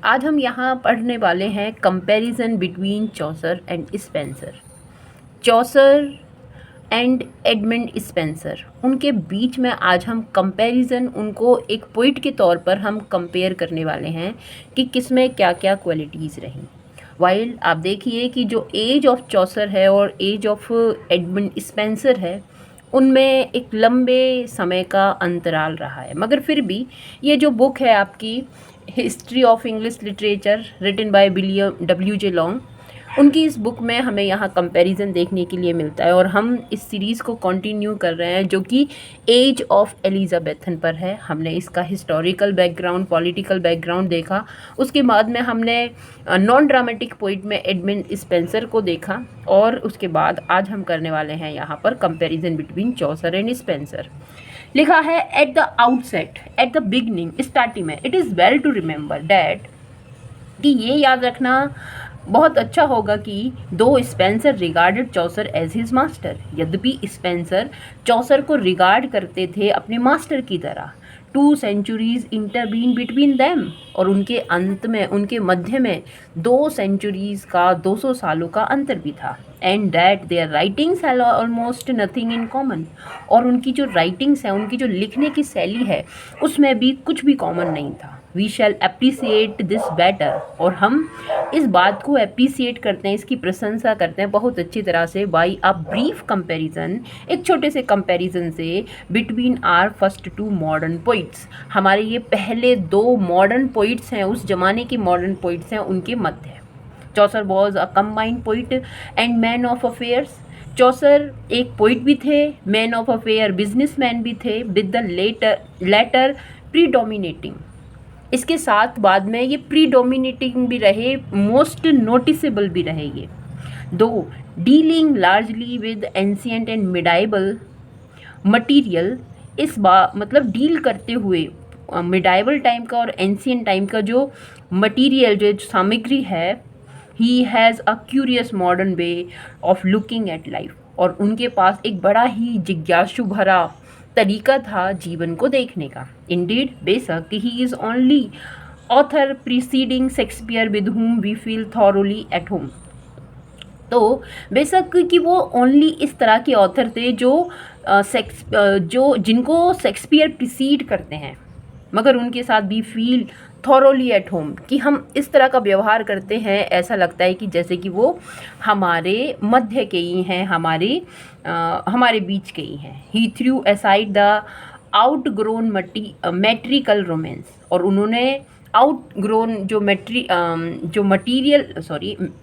आज हम यहाँ पढ़ने वाले हैं comparison between Chaucer and Spencer. Chaucer and Edmund Spenser, उनके बीच में आज हम कंपैरिजन, उनको एक पोइट के तौर पर हम कंपेयर करने वाले हैं कि किसमें क्या क्या क्वालिटीज़ रहीं। वाइल आप देखिए कि जो एज ऑफ चौसर है और एज ऑफ एडमंड स्पेंसर है, उनमें एक लंबे समय का अंतराल रहा है, मगर फिर भी ये जो बुक है आपकी history of English literature written by William W.J. Long, उनकी इस बुक में हमें यहाँ कंपैरिजन देखने के लिए मिलता है। और हम इस सीरीज़ को कंटिन्यू कर रहे हैं जो कि एज ऑफ एलिजाबेथन पर है। हमने इसका हिस्टोरिकल बैकग्राउंड, पॉलिटिकल बैकग्राउंड देखा, उसके बाद में हमने नॉन ड्रामेटिक पोइट में एडमंड स्पेंसर को देखा, और उसके बाद आज हम करने वाले हैं यहाँ पर comparison between Chaucer and Spenser. लिखा है at the outset, at the beginning, starting में, it is well to remember that, कि ये याद रखना बहुत अच्छा होगा कि though Spenser regarded Chaucer as his master, यद्यपि स्पेंसर चौसर को रिगार्ड करते थे अपने मास्टर की तरह, 2 सेंचुरीज इंटरवीन बिटवीन दैम, और उनके अंत में, उनके मध्य में 2 सेंचुरीज का, 200 सालों का अंतर भी था। And that their writings have almost nothing in common, और उनकी जो राइटिंग्स हैं, उनकी जो लिखने की शैली है, उसमें भी कुछ भी कॉमन नहीं था। We shall appreciate this better, और हम इस बात को अप्रिसिएट करते हैं, इसकी प्रशंसा करते हैं बहुत अच्छी तरह से, बाई अ ब्रीफ कंपैरिजन, एक छोटे से कंपैरिजन से, between our first 2 modern poets, हमारे ये पहले 2 मॉडर्न पोइट्स हैं, उस जमाने के मॉडर्न पोइट्स हैं, उनके मध्य। Chaucer was a combined poet and man of affairs. Chaucer एक पोइट भी थे, मैन ऑफ अफेयर, बिजनेसमैन भी थे, विद द लेटर प्रीडोमिनेटिंग, इसके साथ बाद में ये प्रीडोमिनेटिंग भी रहे, मोस्ट नोटिसेबल भी रहे ये दो, dealing largely with ancient and medieval material. इस बार मतलब डील करते हुए मिडाइबल टाइम का और एंशियंट टाइम का जो मटीरियल, जो सामग्री है, he has a curious modern way of looking at life, और उनके पास एक बड़ा ही जिज्ञासु भरा तरीका था जीवन को देखने का। इंडीड, बेशक, he is only author preceding Shakespeare with whom we feel thoroughly at home. तो बेशक कि वो ओनली इस तरह के ऑथर थे जो जिनको शेक्सपियर प्रीसीड करते हैं, मगर उनके साथ भी फील थॉरोली एट होम, कि हम इस तरह का व्यवहार करते हैं, ऐसा लगता है कि जैसे कि वो हमारे मध्य के ही हैं, हमारे बीच के ही हैं। He threw aside the outgrown metrical romance, और उन्होंने आउटग्रोन जो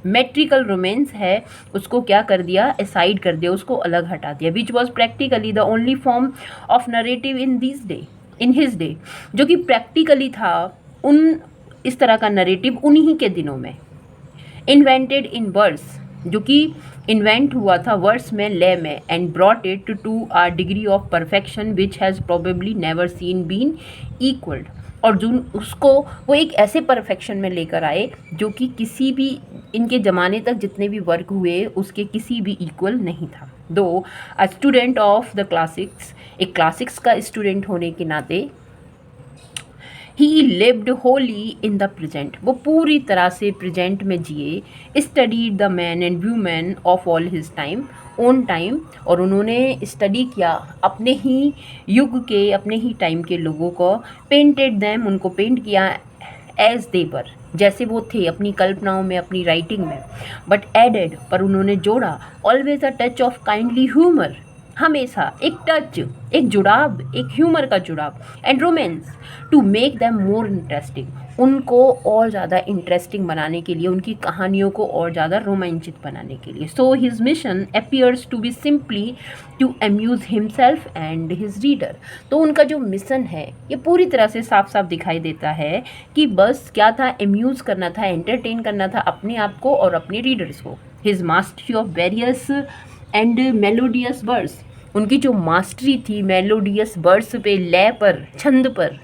मैट्रिकल रोमांस है, उसको क्या कर दिया, असाइड कर दिया, उसको अलग हटा दिया, which was practically the only form of narrative in his day, जो कि प्रैक्टिकली था इस तरह का नरेटिव उन्हीं के दिनों में। इन्वेंटेड इन वर्स, जो कि इन्वेंट हुआ था वर्स में, लय में, and brought it to a degree of perfection which has probably never seen been equalled, और जो उसको वो एक ऐसे परफेक्शन में लेकर आए जो कि किसी भी इनके ज़माने तक जितने भी वर्क हुए उसके किसी भी इक्वल नहीं था। दो a student of the classics, एक क्लासिक्स का स्टूडेंट होने के नाते, ही lived Holi in the present, वो पूरी तरह से प्रेजेंट में जिए, studied the man and women of all his time, own time, और उन्होंने स्टडी किया अपने ही युग के, अपने ही टाइम के लोगों को, पेंटेड दैम, उनको पेंट किया, एज दे वर, जैसे वो थे अपनी कल्पनाओं में, अपनी राइटिंग में, बट एडेड, पर उन्होंने जोड़ा, always a touch of kindly humour, हमेशा एक टच, एक जुड़ाव, एक ह्यूमर का जुड़ाव, and romance, to make them more interesting, उनको और ज़्यादा इंटरेस्टिंग बनाने के लिए, उनकी कहानियों को और ज़्यादा रोमांचित बनाने के लिए। So his mission appears to be simply to amuse himself and his reader, तो उनका जो मिशन है ये पूरी तरह से साफ साफ दिखाई देता है कि बस क्या था, अम्यूज़ करना था, एंटरटेन करना था अपने आप को और अपने रीडर्स को। His mastery of various and melodious words, उनकी जो मास्टरी थी मेलोडियस वर्ड्स पे, लय पर, छंद पर,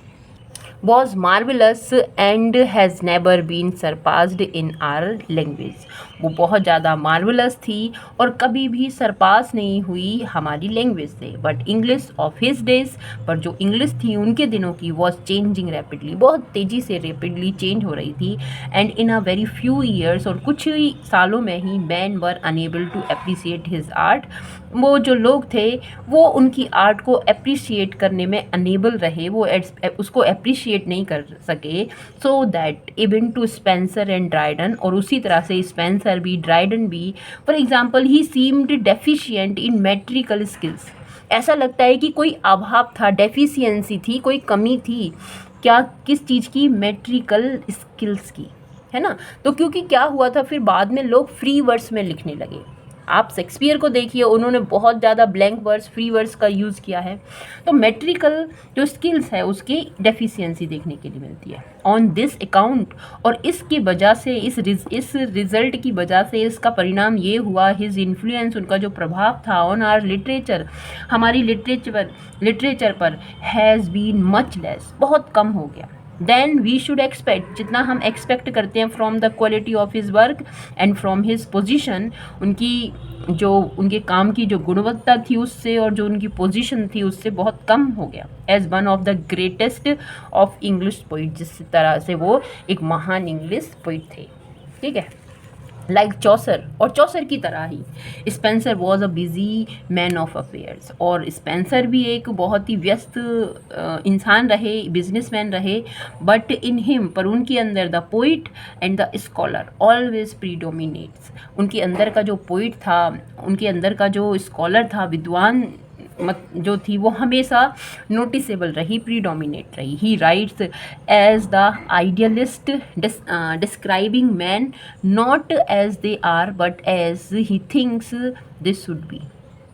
was marvellous and has never been surpassed in our language, वो बहुत ज़्यादा मार्वलस थी और कभी भी सरपास नहीं हुई हमारी लैंग्वेज से। But English of his days, पर जो इंग्लिश थी उनके दिनों की, वॉज चेंजिंग रैपिडली, बहुत तेज़ी से रैपिडली चेंज हो रही थी। And in a very few years, और कुछ ही सालों में ही, man were unable to appreciate his art, वो जो लोग थे वो उनकी आर्ट को अप्रिशिएट करने में अनेबल रहे, वो उसको अप्रिशिएट नहीं कर सके। So that even to Spenser and Dryden, और उसी तरह से स्पेंसर भी, ड्राइडन भी, for example he seemed deficient in metrical skills. ऐसा लगता है कि कोई अभाव था, डेफिशिएंसी थी, कोई कमी थी। क्या, किस चीज़ की? मेट्रिकल स्किल्स की, है ना। तो क्योंकि क्या हुआ था, फिर बाद में लोग फ्री वर्ड्स में लिखने लगे। आप शेक्सपियर को देखिए, उन्होंने बहुत ज़्यादा ब्लैंक वर्ड्स, फ्री वर्ड्स का यूज़ किया है। तो मेट्रिकल जो स्किल्स है उसकी डेफिशिएंसी देखने के लिए मिलती है। ऑन दिस अकाउंट, और इसकी वजह से, इस रिजल्ट की वजह से, इसका परिणाम ये हुआ, हिज इन्फ्लुएंस, उनका जो प्रभाव था ऑन आर लिटरेचर, हमारी लिटरेचर पर, हैज़ बीन मच लेस, बहुत कम हो गया। देन वी शुड एक्सपेक्ट, जितना हम एक्सपेक्ट करते हैं from the quality of his work and from his position, उनके काम की जो गुणवत्ता थी उससे, और जो उनकी पोजीशन थी उससे बहुत कम हो गया। As one of the greatest of English poet, जिस तरह से वो एक महान इंग्लिश पोइट थे, ठीक है। लाइक चौसर, और चौसर की तरह ही Spenser was a busy man of affairs, और स्पेंसर भी एक बहुत ही व्यस्त इंसान रहे, बिजनेसमैन रहे। बट इन हिम, पर उनके अंदर, the poet and the scholar always predominates, उनके अंदर का जो पोइट था, उनके अंदर का जो स्कॉलर था, विद्वान जो थी, वो हमेशा नोटिसेबल रही, प्रीडोमिनेट रही। He writes as the idealist, describing man not as they are but as he thinks they should be.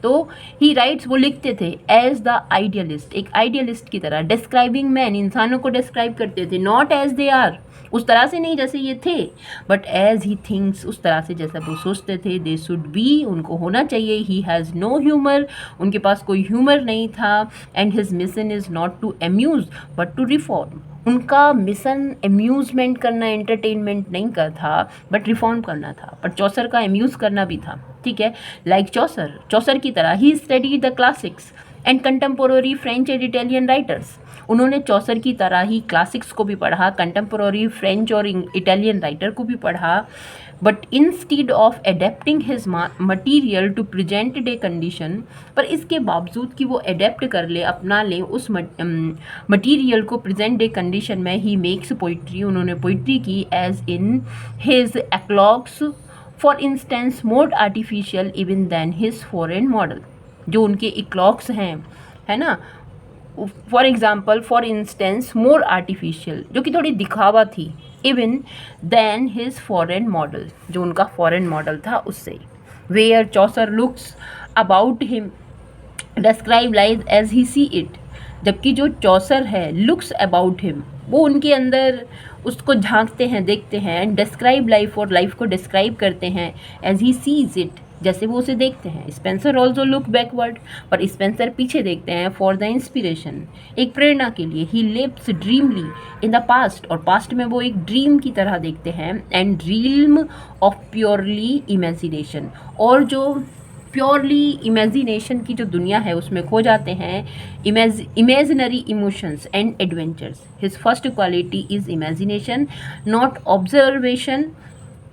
तो ही राइट्स, वो लिखते थे, एज द आइडियलिस्ट, एक आइडियलिस्ट की तरह, डिस्क्राइबिंग मैन, इंसानों को डिस्क्राइब करते थे, नॉट एज दे आर, उस तरह से नहीं जैसे ये थे, बट एज ही थिंक्स, उस तरह से जैसा वो सोचते थे, दे शुड बी, उनको होना चाहिए। ही हैज़ नो ह्यूमर, उनके पास कोई ह्यूमर नहीं था। And his mission is not to amuse but to reform, उनका मिशन अम्यूज़मेंट करना, एंटरटेनमेंट नहीं का था, बट रिफॉर्म करना था। पर चौसर का अम्यूज़ करना भी था, ठीक है। लाइक चौसर की तरह ही study the classics and contemporary French and Italian writers, उन्होंने चौसर की तरह ही क्लासिक्स को भी पढ़ा, कंटेम्पोररी फ्रेंच और इटालियन राइटर को भी पढ़ा। But instead of adapting his material to present day condition, पर इसके बावजूद कि वो एडेप्ट कर ले, अपना ले उस मटीरियल को प्रेजेंट डे कंडीशन में, ही मेक्स पोइट्री, उन्होंने पोइट्री की, as in his eclogues for instance more artificial even than his foreign model, जो उनके इक्लॉग्स हैं, है ना, for example, for instance more artificial, जो कि थोड़ी दिखावा थी, even than his foreign model, जो उनका फॉरेन मॉडल था उससे। Where Chaucer looks about him describe life as he see it, जबकि जो चौसर है, लुक्स अबाउट हिम, वो उनके अंदर उसको झांकते हैं, देखते हैं, एंड डिस्क्राइब लाइफ, और लाइफ को डिस्क्राइब करते हैं, एज ही सीज इट, जैसे वो उसे देखते हैं। स्पेंसर ऑल्सो लुक बैकवर्ड, पर स्पेंसर पीछे देखते हैं, फॉर द इंस्पिरेशन, एक प्रेरणा के लिए। He lives dreamily in the past, और पास्ट में वो एक ड्रीम की तरह देखते हैं, and realm of purely imagination, और जो प्योरली इमेजिनेशन की जो दुनिया है उसमें खो जाते हैं, imaginary emotions and adventures. His first quality is imagination not observation,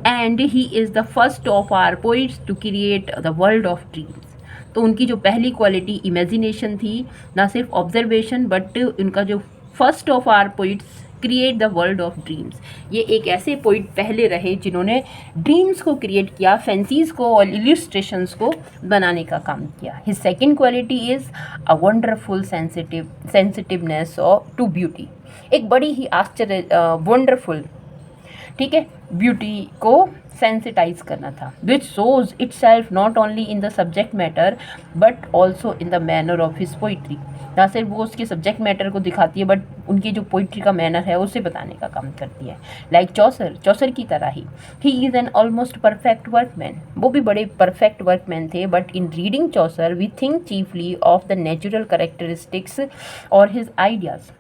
and he is the first of our poets to create the world of dreams. तो उनकी जो पहली क्वालिटी इमेजिनेशन थी, ना सिर्फ ऑब्जर्वेशन, बट उनका जो first of our poets create the world of dreams, ये एक ऐसे पोइट पहले रहे जिन्होंने ड्रीम्स को क्रिएट किया, फैंसीज़ को और इलिस्ट्रेशंस को बनाने का काम किया। His second quality is a wonderful sensitiveness to beauty, एक बड़ी ही आश्चर्य वंडरफुल, ठीक है, ब्यूटी को सेंसिटाइज करना था, which shows it self not only in the subject matter but also in the manner of his poetry. ना सिर्फ वो उसके सब्जेक्ट मैटर को दिखाती है, बट उनकी जो पोइट्री का मैनर है उसे बताने का काम करती है। लाइक चौसर की तरह he is an almost perfect workman, वो भी बड़े परफेक्ट वर्कमैन थे। But in reading Chaucer we think chiefly of the natural characteristics और हिज आइडियाज़,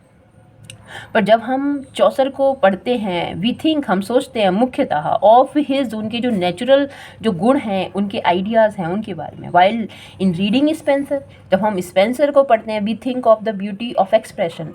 पर जब हम चौसर को पढ़ते हैं वी थिंक, हम सोचते हैं मुख्यतः ऑफ हिज, उनके जो नेचुरल जो गुण हैं, उनके आइडियाज़ हैं उनके बारे में। वाइल इन रीडिंग स्पेंसर, जब हम स्पेंसर को पढ़ते हैं we think of the beauty of expression,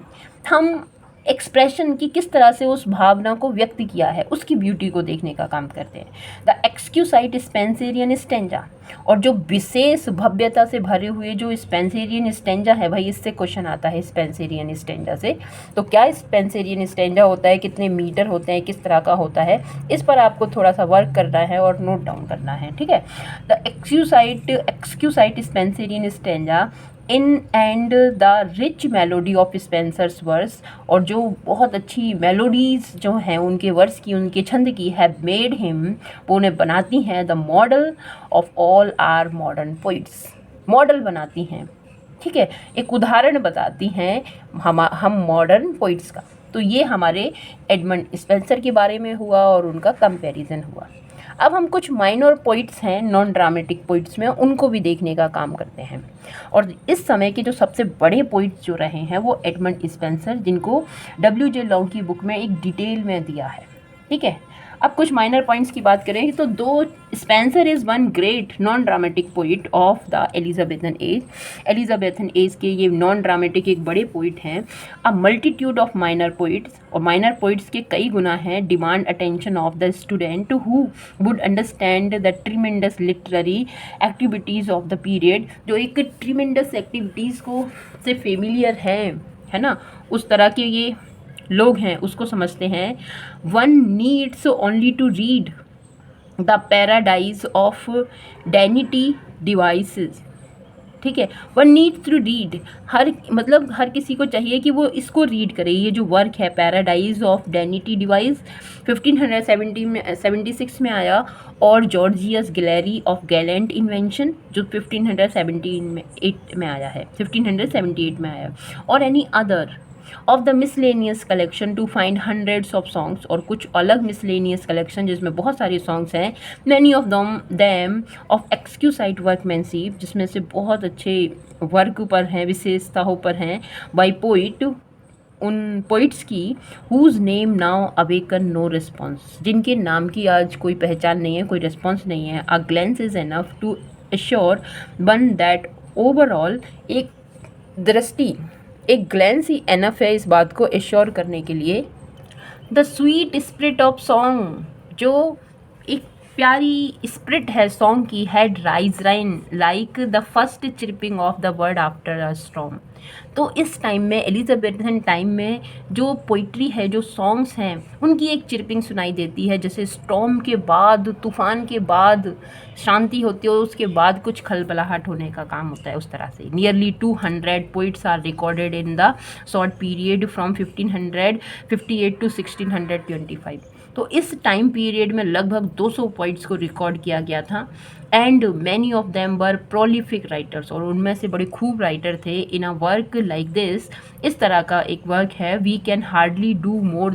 हम एक्सप्रेशन की किस तरह से उस भावना को व्यक्त किया है उसकी ब्यूटी को देखने का काम करते हैं। द एक्सक्यूसाइट स्पेंसेरियन स्टेंजा, और जो विशेष भव्यता से भरे हुए जो स्पेंसेरियन स्टेंजा है, भाई इससे क्वेश्चन आता है स्पेंसेरियन स्टेंजा से। तो क्या स्पेंसेरियन स्टेंजा होता है, कितने मीटर होते हैं, किस तरह का होता है, इस पर आपको थोड़ा सा वर्क करना है और नोट डाउन करना है, ठीक है। The exquisite Spenserian stanza in and the rich melody of Spenser's verse, और जो बहुत अच्छी मेलोडीज जो हैं उनके वर्स की, उनके छंद की, हैव मेड हिम, वो उन्हें बनाती हैं the model of all our modern poets, model बनाती हैं, ठीक है, एक उदाहरण बताती हैं हम मॉडर्न पोइट्स का। तो ये हमारे एडमंड स्पेंसर के बारे में हुआ और उनका कंपैरिजन हुआ। अब हम कुछ माइनर पोइट्स हैं नॉन ड्रामेटिक पोइट्स में, उनको भी देखने का काम करते हैं। और इस समय के जो सबसे बड़े पोइट्स जो रहे हैं वो एडमंड स्पेंसर, जिनको W.J. लॉन्ग की बुक में एक डिटेल में दिया है, ठीक है। अब कुछ माइनर पॉइंट्स की बात करें तो दो, Spencer is one great non dramatic poet of the Elizabethan as, Elizabethan age के ये नॉन ड्रामेटिक एक बड़े पोइट हैं। अ मल्टीट्यूड ऑफ माइनर पोइट्स, और माइनर पोइट्स के कई गुना हैं, demand attention of the student who would understand the tremendous literary activities of the period, जो एक ट्रिमेंडस एक्टिविटीज़ को से फेमिलियर है ना, उस तरह के ये लोग हैं, उसको समझते हैं। One needs only to read the Paradise of Dainty Devices, ठीक है। वन नीड्स टू रीड, हर किसी को चाहिए कि वो इसको रीड करे। ये जो वर्क है पैराडाइज ऑफ डैनिटी डिवाइस 1576 में आया, और gorgeous gallery of gallant invention जो 1578 में आया है, 1578 में आया। और any other of the miscellaneous collection to find hundreds of songs, और कुछ अलग मिसलेनियस कलेक्शन जिसमें बहुत सारे सॉन्ग्स हैं, many of them of exquisite workmanship, जिसमें से बहुत अच्छे वर्क पर हैं, विशेषताओं पर हैं, बाय पोइट, उन पोइट्स की whose name now awaken no response, जिनके नाम की आज कोई पहचान नहीं है, कोई रिस्पॉन्स नहीं है। A glance is enough to assure one that overall, एक दृष्टि, एक ग्लैंस ही एनफ है इस बात को एश्योर करने के लिए। The sweet spirit of song, जो एक प्यारी स्पिरिट है सॉन्ग की, had risen like the first chirping of the bird after a storm. तो इस टाइम में, एलिजाबेथन टाइम में, जो पोइट्री है, जो सॉन्ग्स हैं, उनकी एक चिरपिंग सुनाई देती है, जैसे स्टॉर्म के बाद, तूफान के बाद शांति होती है, उसके बाद कुछ खलबलाहट होने का काम होता है, उस तरह से। Nearly 200 poets are recorded in the short period from 1558 to 1625। तो इस टाइम पीरियड में लगभग 200 पोइट्स को रिकॉर्ड किया गया था, and many of them were prolific writers, और उनमें से बड़े खूब राइटर थे। In a work like this, इस तरह का एक वर्क है, we can hardly do more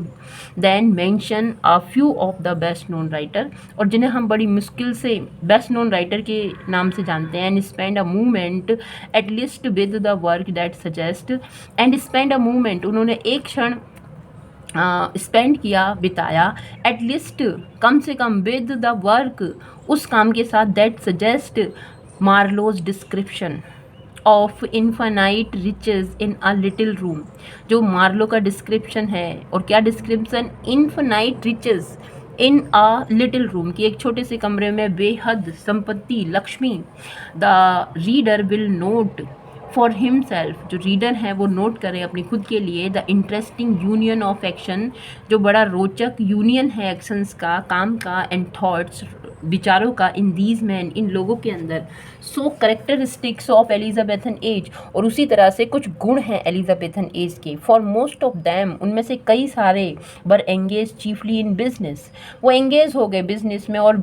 than mention a few of the best known writer, और जिन्हें हम बड़ी मुश्किल से बेस्ट नोन राइटर के नाम से जानते हैं। And spend a movement at least with the work that suggest, and spend a movement, उन्होंने एक क्षण स्पेंड किया, बिताया, एटलीस्ट कम से कम विद द वर्क, उस काम के साथ, that suggest Marlowe's description of infinite riches in a little room, जो मार्लो का डिस्क्रिप्शन है, और क्या description, infinite riches in a little room, की एक छोटे से कमरे में बेहद संपत्ति, Lakshmi. The reader will note for himself, जो रीडर है वो नोट करें अपनी खुद के लिए, the interesting union of action, जो बड़ा रोचक यूनियन है एक्शंस का, काम का, एंड थॉट्स, विचारों का, इन दीज मैन, इन लोगों के अंदर। सो करेक्टरिस्टिक्स ऑफ एलिजाबेथन एज, और उसी तरह से कुछ गुण हैं एलिजाबेथन एज के। फॉर मोस्ट ऑफ दैम, उनमें से कई सारे, वर एंगेज चीफली इन बिजनेस, वो एंगेज हो गए बिजनेस में, और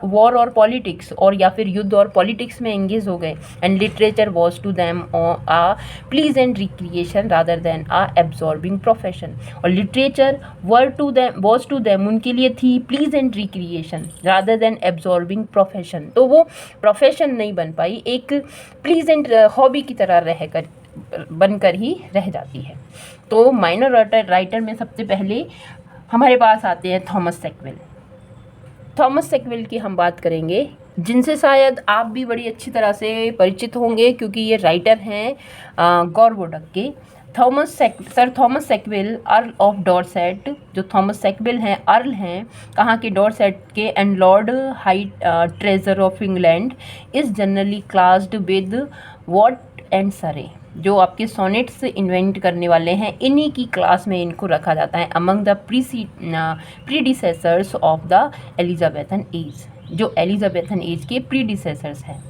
वॉर और पॉलिटिक्स, और या फिर युद्ध और पॉलिटिक्स में एंगेज हो गए। And literature was to them a pleasant recreation rather than a absorbing profession, और लिटरेचर वॉज टू दैम, उनके लिए थी pleasant recreation rather than absorbing profession. तो वो प्रोफेशन नहीं बन पाई, एक प्लीजेंट हॉबी की तरह रह कर बनकर ही रह जाती है। तो माइनर राइटर में सबसे पहले हमारे पास आते हैं थॉमस सेकविल। थॉमस सेकविल की हम बात करेंगे, जिनसे शायद आप भी बड़ी अच्छी तरह से परिचित होंगे क्योंकि ये राइटर हैं गॉरवोडक के। Sir Thomas Sackville, Earl of Dorset. जो थॉमस सेकविल हैं अर्ल हैं कहाँ के, डॉरसेट के, and Lord High Treasurer of England, is generally classed with Wyatt and Surrey. जो आपके सोनेट्स इन्वेंट करने वाले हैं, इन्हीं की क्लास में इनको रखा जाता है among the predecessors of the Elizabethan age, जो एलिजाबेथन एज के प्रीडिसेसर्स हैं।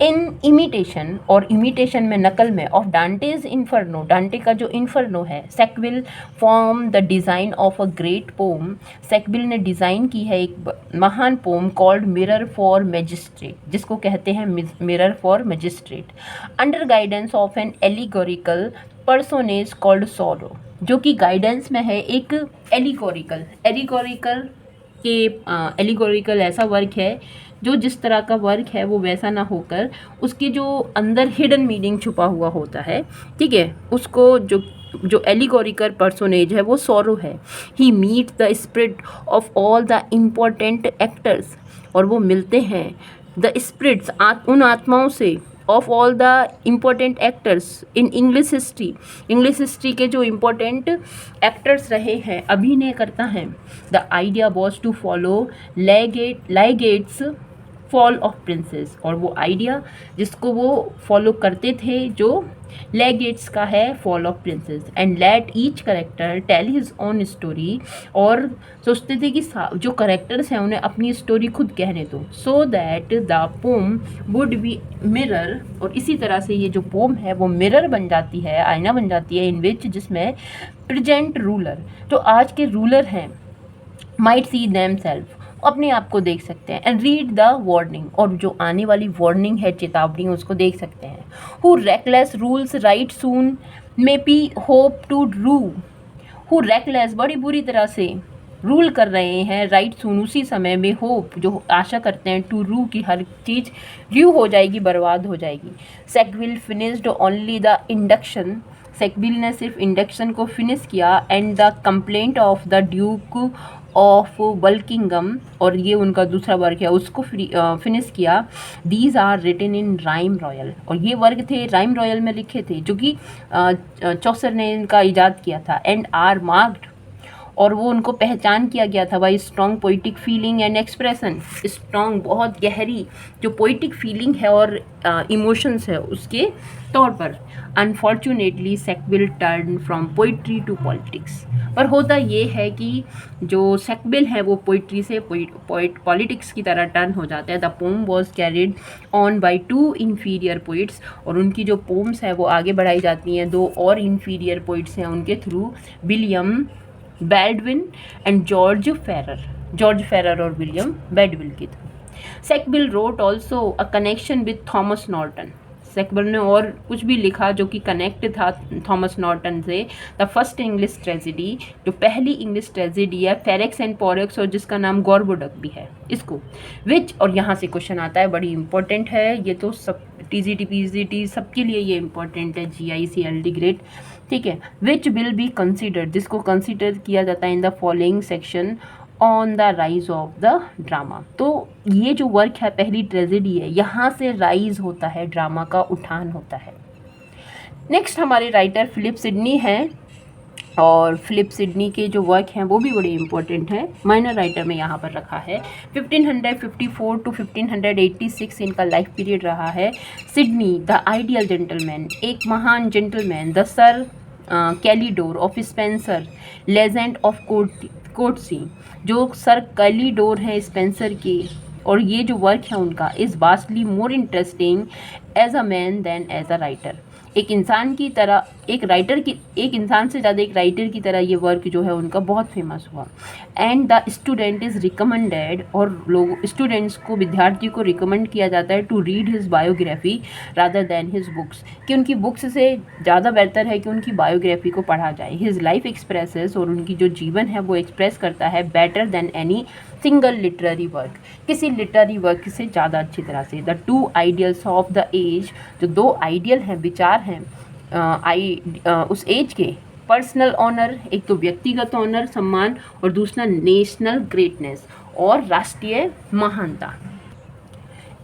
इन इमिटेशन, और इमिटेशन में नकल में, ऑफ डांटेज इन्फर्नो, डांटे का जो इन्फर्नो है, Sackville formed the design of a great poem. Sackville ने डिज़ाइन की है एक महान poem called Mirror for Magistrates, जिसको कहते हैं Mirror for Magistrates, under guidance of an allegorical personage called Sorrow, जो कि गाइडेंस में है एक एलिगोरिकल ऐसा वर्क है जो जिस तरह का वर्क है वो वैसा ना होकर उसके जो अंदर हिडन मीनिंग छुपा हुआ होता है, ठीक है, उसको जो एलिगोरिकल पर्सोनेज है वो सोरो है। He meet the spirit of all the important actors, और वो मिलते हैं द स्पिरिट्स, उन आत्माओं से, of all the important actors in English history के जो इम्पोर्टेंट एक्टर्स रहे हैं, अभिनय करता है। The idea was to follow Lydgate's Fall of Princes, और वो आइडिया जिसको वो फॉलो करते थे जो लेगेट्स का है fall of princes, and let each character tell his own story, और सोचते थे कि जो करेक्टर्स हैं उन्हें अपनी स्टोरी खुद कहने दो, so that the pome would be mirror, और इसी तरह से ये जो पोम है वो मिरर बन जाती है, आईना बन जाती है, इन विच, जिसमें प्रेजेंट रूलर, जो आज के रूलर हैं, माइट सी देम सेल्फ, अपने आप को देख सकते हैं, एंड रीड द वार्निंग, और जो आने वाली वार्निंग है, चेतावनी, उसको देख सकते हैं। Who reckless rules right soon may be hope to rue, who reckless, बड़ी बुरी तरह से रूल कर रहे हैं, राइट सून, उसी समय में, होप, जो आशा करते हैं, टू रू, की हर चीज़ रू हो जाएगी, बर्बाद हो जाएगी। Sackville finished only the induction, Sackville ने सिर्फ इंडक्शन को फिनिश किया, and the complaint of the Duke of Buckingham, और ये उनका दूसरा वर्क है, उसको फिनिश किया। These are written in rhyme royal, और ये वर्क थे राइम रॉयल में लिखे थे, जो कि चौसर ने इनका इजाद किया था, एंड आर मार्क्ड, और वो उनको पहचान किया गया था by strong poetic feeling and expression, strong, बहुत गहरी जो पोइटिक फीलिंग है और इमोशंस है उसके तौर पर। Unfortunately Sackville turn from poetry to politics, पर होता ये है कि जो सेकविल है वो पोइट्री से पॉलिटिक्स की तरह टर्न हो जाता है। The pome was carried on by 2 inferior poets, और उनकी जो पोम्स है वो आगे बढ़ाई जाती हैं 2 और इंफीरियर पोइट्स हैं उनके through, William Baldwin and George Ferrers और विलियम बैडविल के through. Sackville wrote also a connection with Thomas Norton, Sackville ने और कुछ भी लिखा जो कि कनेक्ट था थॉमस नॉर्टन से। द फर्स्ट इंग्लिश ट्रेजिडी, जो पहली इंग्लिश ट्रेजिडी है, फेरेक्स एंड पोरेक्स, और जिसका नाम गॉरवोडक भी है, इसको विच, और यहाँ से क्वेश्चन आता है, बड़ी इंपॉर्टेंट है ये तो, सब टीजीटी पीजीटी सबके लिए ये इंपॉर्टेंट है, GICLD ग्रेड, ठीक है। विच विल बी कंसिडर्ड, जिसको कंसिडर किया जाता है in the following section on the rise of the drama. तो ये जो वर्क है पहली ट्रेजेडी है, यहाँ से राइज होता है, ड्रामा का उठान होता है। नेक्स्ट हमारे राइटर फिलिप सिडनी हैं, और फिलिप सिडनी के जो वर्क हैं वो भी बड़े इंपॉर्टेंट हैं, माइनर राइटर में यहाँ पर रखा है। 1554 टू 1586 इनका लाइफ पीरियड रहा है। सिडनी द आइडियल जेंटलमैन, एक महान gentleman, the Sir Calidore of Spenser, legend of courtesy, जो सर कैलीडोर हैं स्पेंसर के, और ये जो वर्क है उनका is vastly more interesting as a man than as a writer, एक इंसान की तरह, एक इंसान से ज़्यादा एक राइटर की तरह ये वर्क जो है उनका बहुत फेमस हुआ। And the student is recommended, और लोग स्टूडेंट्स को, विद्यार्थी को रिकमेंड किया जाता है to read his biography rather than his books, कि उनकी बुक्स से ज़्यादा बेहतर है कि उनकी बायोग्राफी को पढ़ा जाए। हिज लाइफ एक्सप्रेसेस, और उनकी जो जीवन है वो एक्सप्रेस करता है better than any single literary work, किसी लिटरेरी वर्क से ज़्यादा अच्छी तरह से। The 2 ideals of the age, जो 2 आइडियल हैं, विचार हैं उस एज के पर्सनल ऑनर, एक तो व्यक्तिगत ऑनर सम्मान और दूसरा नेशनल ग्रेटनेस और राष्ट्रीय महानता।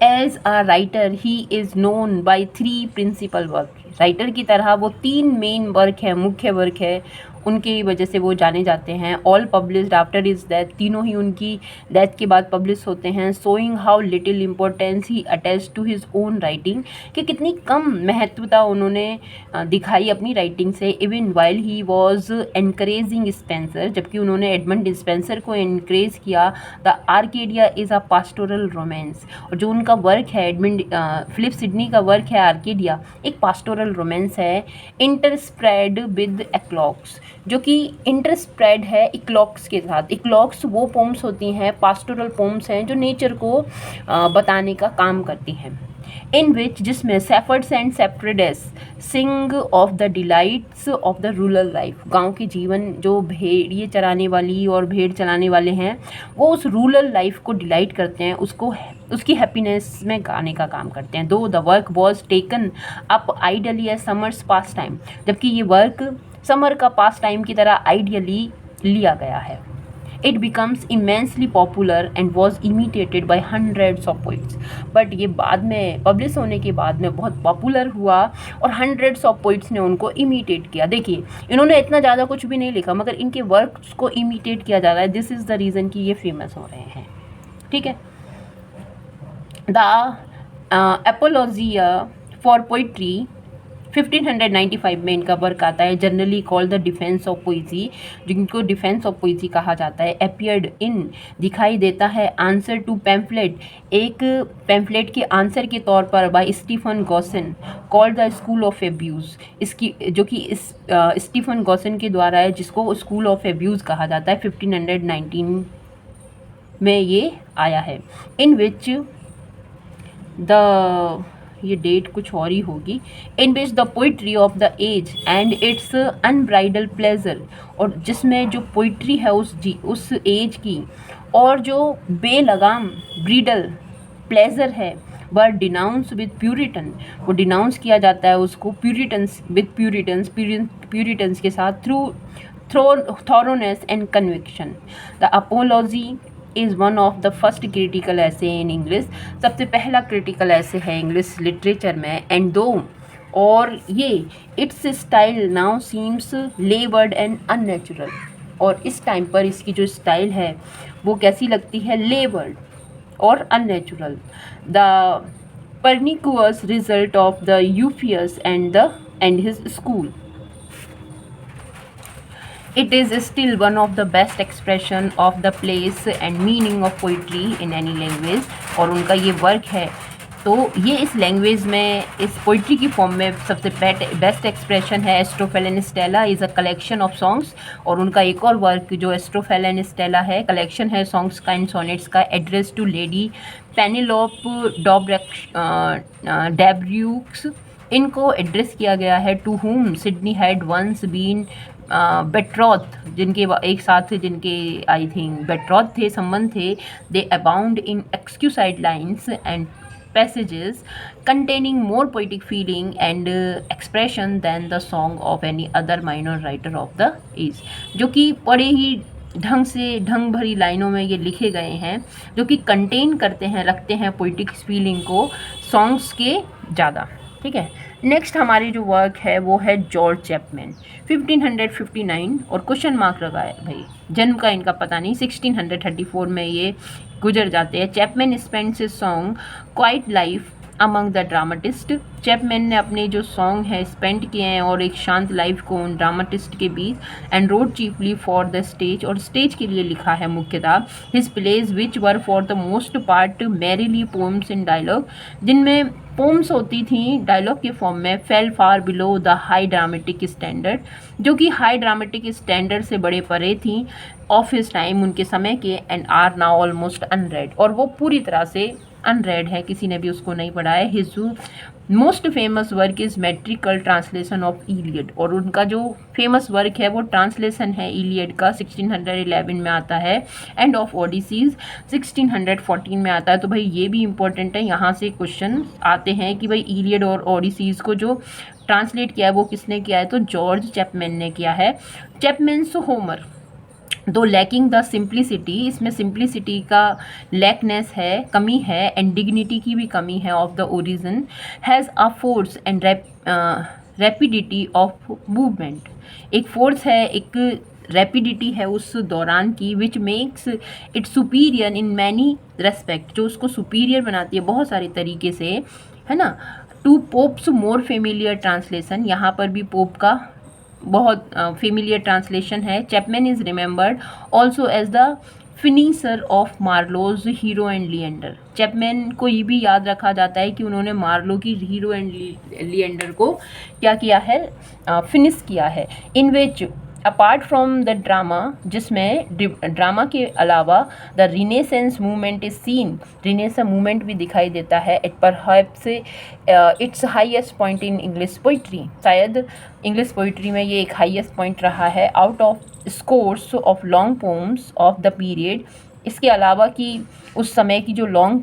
As a writer he is known by 3 principal work. Writer की तरह वो 3 मेन वर्क है, मुख्य वर्क है, उनकी वजह से वो जाने जाते हैं। All published after his death, तीनों ही उनकी डेथ के बाद पब्लिश होते हैं। Showing how little importance he attach to his own writing, कि कितनी कम महत्वता उन्होंने दिखाई अपनी राइटिंग से। Even while he was encouraging Spenser, जबकि उन्होंने एडमंड स्पेंसर को इनक्रेज किया। The Arcadia is a pastoral romance, और जो उनका वर्क है एडमंड फिलिप सिडनी का वर्क है आर्केडिया, एक पास्टोरल रोमांस है। इंटरस्प्रेड विद एक्लॉक्स, जो कि इंटरस्प्रेड है इक्लॉक्स के साथ। इक्लॉक्स वो पोम्स होती हैं, पास्टोरल पोम्स हैं, जो नेचर को बताने का काम करती हैं। इन विच, जिसमें shepherds and shepherdesses sing of the delights of the rural life, गांव के जीवन, जो भेड़िए चराने वाली और भेड़ चलाने वाले हैं वो उस रूरल लाइफ को डिलाइट करते हैं, उसको उसकी हैप्पीनेस में गाने का काम करते हैं। Though the work was taken up idly as summer's pastime, जबकि ये वर्क समर का पास टाइम की तरह आइडियली लिया गया है। It becomes immensely popular and was imitated by hundreds of poets, but ये बाद में पब्लिश होने के बाद में बहुत पॉपुलर हुआ और हंड्रेड्स ऑफ पोइट्स ने उनको इमिटेट किया। देखिए, इन्होंने इतना ज़्यादा कुछ भी नहीं लिखा, मगर इनके वर्क्स को इमिटेट किया जा रहा है। दिस इज़ द रीज़न कि ये फेमस हो रहे हैं। ठीक है। द एपोलॉजिया फॉर पोइट्री 1595 में इनका वर्क आता है, generally called the Defence of Poesie, जिनको डिफेंस ऑफ पोइजी कहा जाता है। अपीयर्ड इन, दिखाई देता है, आंसर टू पैम्फलेट, एक पैम्फलेट के आंसर के तौर पर, by Stephen Gosson, called the School of Abuse, इसकी जो कि इस स्टीफन गॉसन के द्वारा है, जिसको स्कूल ऑफ एब्यूज़ कहा जाता है। 1519 में ये आया है। इन विच द, ये डेट कुछ और ही होगी, in which the poetry of the age and its unbridled pleasure, और जिसमें जो पोइट्री है उस एज की और जो बेलगाम ब्रीडल प्लेजर है वह डिनाउंस विद प्यूरिटन, वो डिनाउंस किया जाता है उसको प्यूरिटन्स विद प्यूरिटन्स के साथ, through thoroughness and conviction. The apology is one of the first critical essay in English, सबसे पहला क्रिटिकल ऐसे है इंग्लिश लिटरेचर में। एंड दो, और ये it's style now seems levered and unnatural, और इस टाइम पर इसकी जो स्टाइल है वो कैसी लगती है, लेवर्ड और unnatural. The pernicious result of the Euphues and his school, it is still one of the best expression of the place and meaning of poetry in any language, और उनका ये वर्क है तो ये इस लैंग्वेज में, इस पोइट्री की फॉर्म में सबसे बेस्ट एक्सप्रेशन है। Astrophel and Stella is a collection of songs, और उनका एक और वर्क जो एस्ट्रोफेल एंड स्टेला है, कलेक्शन है सॉन्ग्स का एंड सोनेट्स का, address to Lady Penelope Devereux, इनको एड्रेस किया गया है। To whom Sidney had once been betroth, जिनके एक साथ थे, जिनके आई थिंक बेट्रॉथ थे, संबंध थे। They abound in exquisite lines and passages containing more poetic feeling and expression than the song of any other minor writer of the age, जो कि बड़े ही ढंग भरी लाइनों में ये लिखे गए हैं, जो कि कंटेन करते हैं, रखते हैं पोइटिक फीलिंग को सॉन्ग्स के ज़्यादा। ठीक है। नेक्स्ट हमारी जो वर्क है वो है जॉर्ज चैपमैन, 1559, और क्वेश्चन मार्क लगा है भाई, जन्म का इनका पता नहीं, 1634 में ये गुजर जाते हैं। Chapman spends his song quite life among the dramatist, Chapman ने अपने जो सॉन्ग है स्पेंड किए हैं और एक शांत लाइफ को उन ड्रामाटिस्ट के बीच। And wrote chiefly for the stage, और स्टेज के लिए लिखा है मुख्यतः। His plays which were for the most part merely poems in dialogue, जिनमें पोम्स होती थी डायलॉग के फॉर्म में। Fell far below the high dramatic standard, जो कि हाई ड्रामेटिक स्टैंडर्ड से बड़े परे थी ऑफ हिज टाइम, उनके समय के। And are now almost unread, और वो पूरी तरह से अनरेड है, किसी ने भी उसको नहीं पढ़ा है। His most famous work is metrical translation of Iliad, और उनका जो फेमस वर्क है वो ट्रांसलेशन है इलियड का, 1611 में आता है। एंड ऑफ ओडिसीज 1614 में आता है। तो भाई ये भी इंपॉर्टेंट है, यहाँ से क्वेश्चन आते हैं कि भाई इलियड और ओडिसीज को जो ट्रांसलेट किया है वो किसने किया है, तो जॉर्ज चैपमैन ने किया है। चैपमैन्स होमर दो लैकिंग द सिंप्लिसिटी, इसमें सिंप्लिसिटी का लैकनेस है, कमी है, एंड डिग्निटी की भी कमी है of the origin, has a force and rapidity of movement, एक फोर्स है, एक रैपिडिटी है उस दौरान की, which makes it superior in many respect, जो उसको सुपीरियर बनाती है बहुत सारे तरीके से, है ना। To Pope's more familiar translation, यहाँ पर भी पोप का बहुत फेमिलियर ट्रांसलेशन है। Chapman is remembered also as the finisher of Marlowe's Hero and Leander, Chapman को ये भी याद रखा जाता है कि उन्होंने मार्लो की हीरो एंड लिएंडर को क्या किया है, फिनिश किया है। In which apart from the drama, जिसमें ड्रामा के अलावा the Renaissance movement is seen, Renaissance movement भी दिखाई देता है। It perhaps its highest point in English poetry, शायद इंग्लिश पोइट्री में ये एक हाईएस्ट पॉइंट रहा है। Out of scores of long poems of the period, इसके अलावा कि उस समय की जो लॉन्ग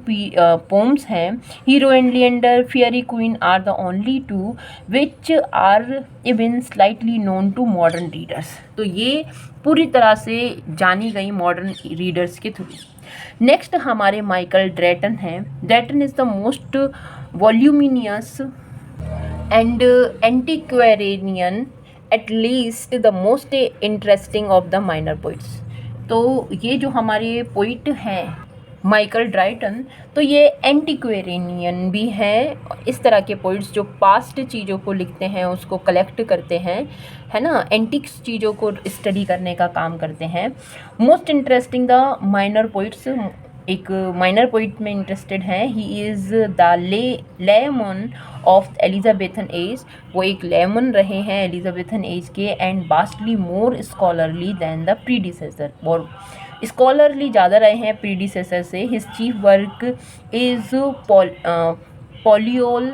पोम्स हैं, Hero and Leander, Faerie Queene are the only to which are even slightly known to modern readers, तो ये पूरी तरह से जानी गई मॉडर्न रीडर्स के थ्रू। नेक्स्ट हमारे माइकल ड्रेटन हैं। Drayton is the most voluminous and antiquarian, at least the most interesting of the minor poets. तो ये जो हमारे पोइट हैं माइकल ड्राइटन, तो ये एंटीक्वेरेनियन भी हैं, इस तरह के पोइट्स जो पास्ट चीज़ों को लिखते हैं, उसको कलेक्ट करते हैं, है ना, एंटिक्स चीज़ों को स्टडी करने का काम करते हैं। Most interesting the minor poets, एक माइनर पोइट में इंटरेस्टेड हैं। He is the layman of Elizabethan age, वो एक लेमन रहे हैं एलिजाबेथन एज के, and vastly more scholarly than the predecessor, और स्कॉलरली ज़्यादा रहे हैं प्रीडिसेसर से। हिज चीफ वर्क इज़ पॉलियोल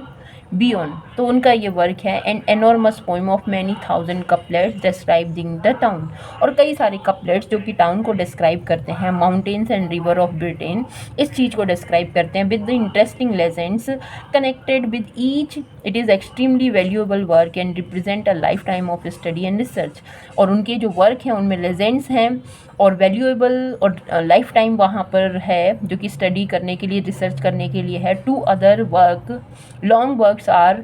बियॉन, तो उनका ये वर्क है। An enormous poem of many thousand couplets describing the town, और कई सारे कपलेट्स जो कि टाउन को डिस्क्राइब करते हैं। Mountains and river of Britain, इस चीज़ को डिस्क्राइब करते हैं। With the interesting legends connected with each, it is extremely valuable work and represent a life time of study and research, और उनके जो वर्क हैं उनमें लेजेंड्स हैं और वैल्यूएबल और लाइफ टाइम वहाँ पर है, जो कि स्टडी करने के लिए, रिसर्च करने के लिए है। Two other work long works are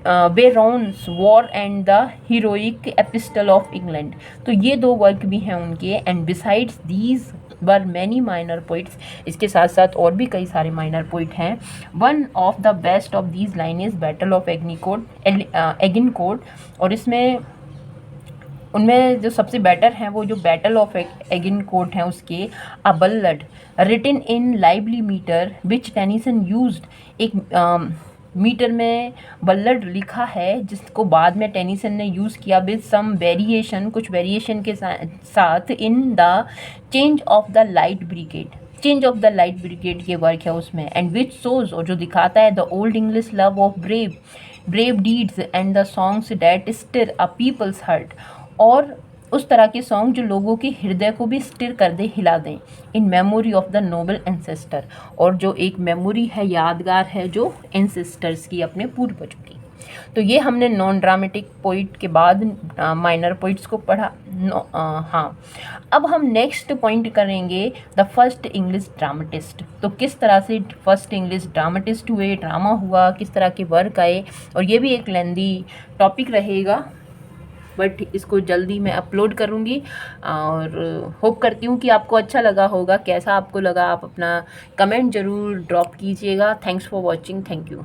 Barons War and the heroic epistle of England, तो ये दो वर्क भी हैं उनके। And besides these were many minor poets, इसके साथ साथ और भी कई सारे माइनर पोइट हैं। One of the best of these line is Battle of Agincourt, और इसमें उनमें जो सबसे बेटर हैं वो जो बैटल ऑफ एगिनकोर्ट हैं उसके, a ballad written in lively metre which Tennyson used, एक मीटर में बल्लड लिखा है जिसको बाद में टेनिसन ने यूज़ किया विद सम वेरिएशन, कुछ वेरिएशन के साथ, in the change of the light brigade, change of the light brigade के वर्क है उसमें। एंड विच शोज, और जो दिखाता है the old English love of brave deeds and the songs that stir a people's heart, और उस तरह के सॉन्ग जो लोगों के हृदय को भी स्टिर कर दे, हिला दें। In memory of the noble ancestor, और जो एक मेमोरी है, यादगार है जो एंसेस्टर्स की, अपने पूर्वजों की। तो ये हमने नॉन ड्रामेटिक पोइट के बाद माइनर पोइट्स को पढ़ा। हाँ, अब हम नेक्स्ट पॉइंट करेंगे द फर्स्ट इंग्लिश ड्रामेटिस्ट। तो किस तरह से फर्स्ट इंग्लिश ड्रामेटिस्ट हुए, ड्रामा हुआ, किस तरह के वर्क आए, और ये भी एक लेंदी टॉपिक रहेगा, बट इसको जल्दी मैं अपलोड करूँगी। और होप करती हूँ कि आपको अच्छा लगा होगा। कैसा आपको लगा आप अपना कमेंट ज़रूर ड्रॉप कीजिएगा। Thanks for watching, thank you.